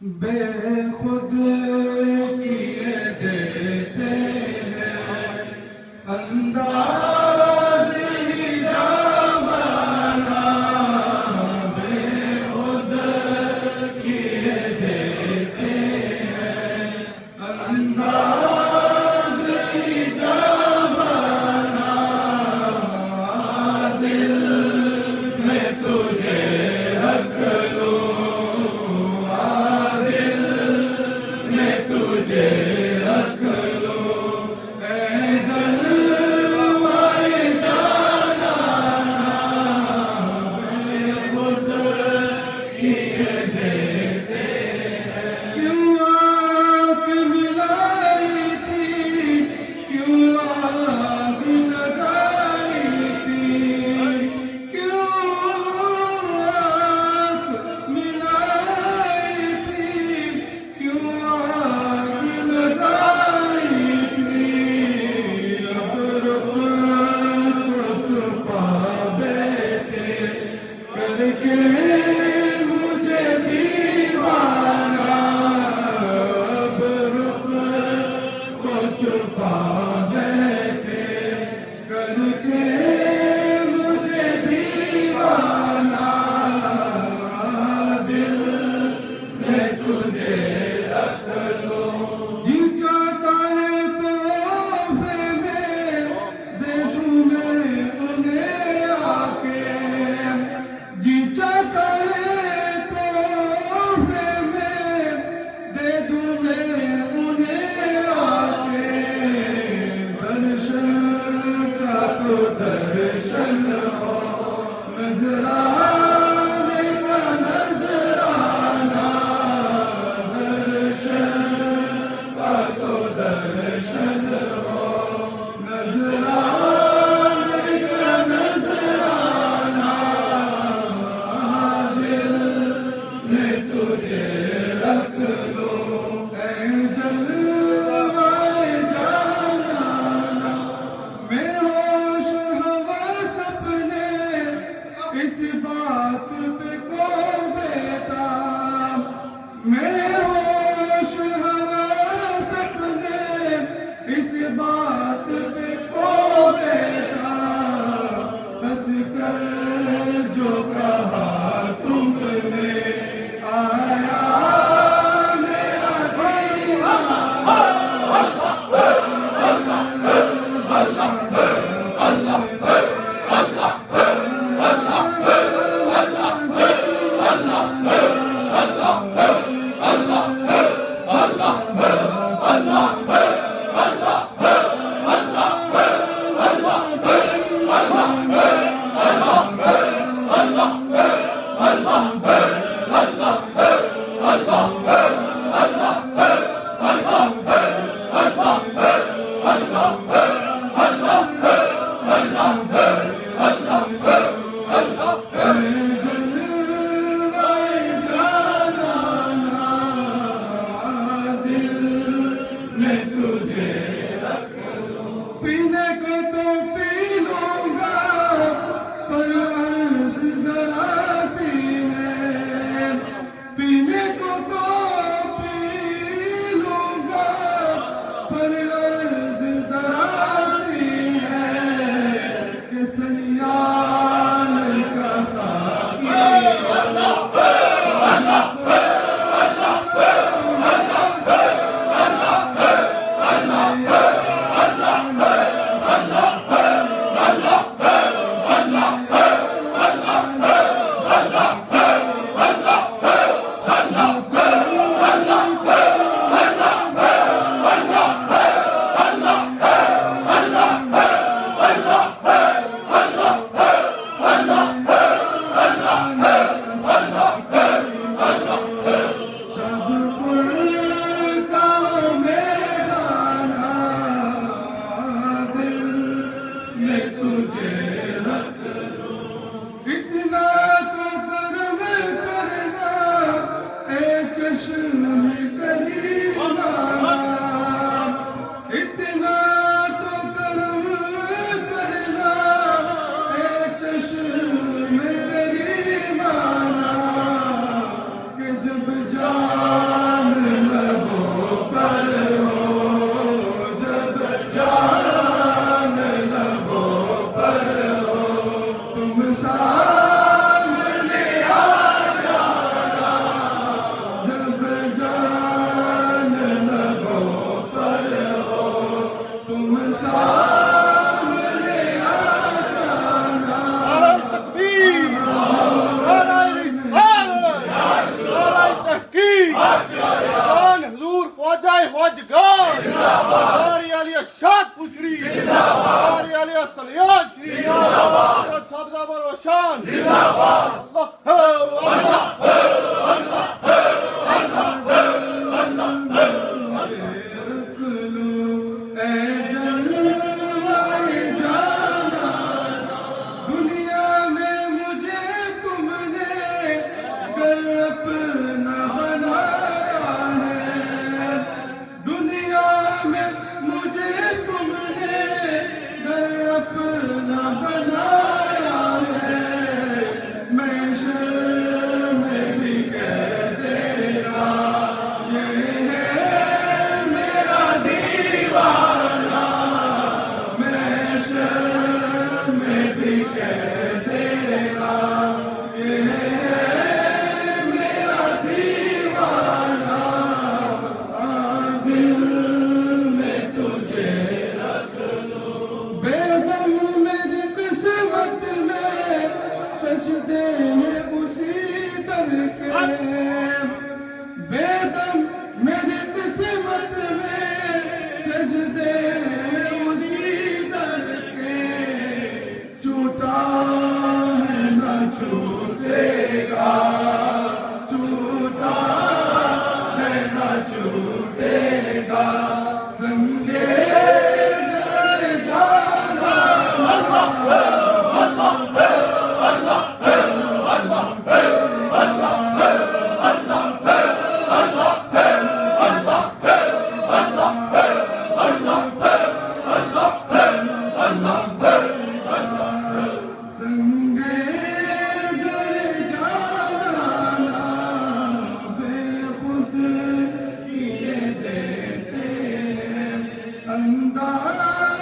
بے خود کیے دیتے ہیں انداز ہی جامانا، بے خود کیے دیتے ہیں انداز ہی جامانا، دل میں تجھے رکھ لوں تجھے رکھ لو اے جلوۂ جانانا، بے خود کیے دیتے ہیں۔ کیوں آنکھ ملائی تھی، کیوں آگ لگائی تھی، کیوں آنکھ ملائی تھی، کیوں مجھے دیوانہ، اب رخ کو چھپا بیٹھے کر کے مجھے دیوانہ، دل میں تجھے رکھ لوں، جی چاہتا ہے تحفے میں دے دوں میں انہیں آ کے، جی چاہتا ہے تحفے میں دے دوں میں انہیں آ کے، درشن کا تو درشن ہو، نظرانے کا نظرانہ، درشن کا تو درشن ہو، نظرانے کا نظرانہ، دل میں تجھے رکھ لوں اے جلوۂ جانانا، میں ہوش ہوس اپنے اس بات پہ کو بیتا، میں ہوش ہوس اپنے اس بات پہ کو بیتا، بس کر جو کہا تم نے، آیا میرا دیوانہ، پینے کو تو پی لوں گا پر عرض ذرا سی ہے، پینے کو تو پی لوں گا پر عرض ذرا سی ہے، کہ سلیان کا ساقی اللہ چشم کریمانہ اتنا تو کرم کرنا اے چشم کریمانہ کہ جب جان لبوں پر ہو جب جان لبوں پر ہو تم سامنے آ جانا جب جان لبوں پر ہو تم سامنے آ جانا نعرہ تکبیر، نعرہ رسالت، نعرہ تحقیق، جان حضور خواجہ خواجگان، نعرہ علی اشاد پوچھڑی، نعرہ علی صلیان شریف، حضرت صاحب زبر روشان، رکھ لو اے جلوۂ جانا دنیا میں مجھے تم نے گر اپنا بنایا ہے دنیا میں مجھے تم نے گر اپنا بنایا ہے میں شرم میں بھی کہہ دے رہا یہ ہے میرا دیوانہ میں شرم میں بھی کہہ دے رہا یہ ہے میرا دیوانہ دل میں تجھے رکھ لو بے دم میری قسمت میں سجدے ہیں اسی در کے بے دم میری قسمت میں سجدے ہیں اسی در کے چھوٹا ہے نہ چھوٹے گا چھوٹا ہے نہ چھوٹے گا سنگے در جانا سنگے در جانا بے خود کیے دیتے ہیں انداز